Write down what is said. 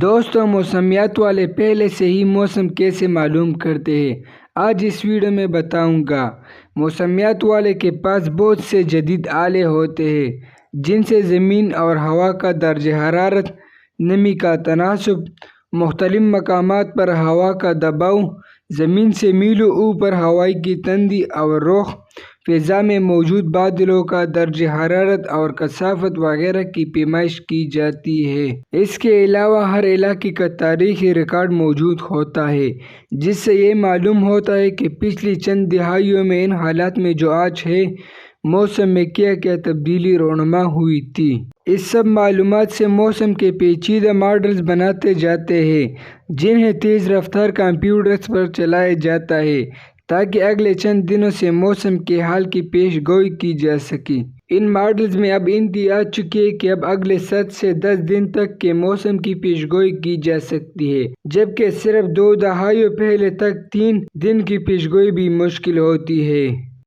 دوستوں، موسمیات والے پہلے سے ہی موسم کیسے معلوم کرتے ہیں؟ آج اس ویڈیو میں بتاؤں گا۔ موسمیات والے کے پاس بہت سے جدید آلے ہوتے ہیں جن سے زمین اور ہوا کا درجہ حرارت، نمی کا تناسب، مختلف مقامات پر ہوا کا دباؤ، زمین سے میلوں اوپر ہوا کی تندی اور رخ، فضا میں موجود بادلوں کا درجہ حرارت اور کثافت وغیرہ کی پیمائش کی جاتی ہے۔ اس کے علاوہ ہر علاقے کا تاریخی ریکارڈ موجود ہوتا ہے جس سے یہ معلوم ہوتا ہے کہ پچھلی چند دہائیوں میں ان حالات میں جو آج ہے، موسم میں کیا کیا تبدیلی رونما ہوئی تھی۔ اس سب معلومات سے موسم کے پیچیدہ ماڈلز بناتے جاتے ہیں جنہیں تیز رفتار کمپیوٹرز پر چلایا جاتا ہے تاکہ اگلے چند دنوں سے موسم کے حال کی پیش گوئی کی جا سکے۔ ان ماڈلز میں اب انتہائی آ چکی ہے کہ اب اگلے 7 سے 10 دن تک کے موسم کی پیش گوئی کی جا سکتی ہے، جبکہ صرف 2 دہائیوں پہلے تک 3 دن کی پیش گوئی بھی مشکل ہوتی ہے۔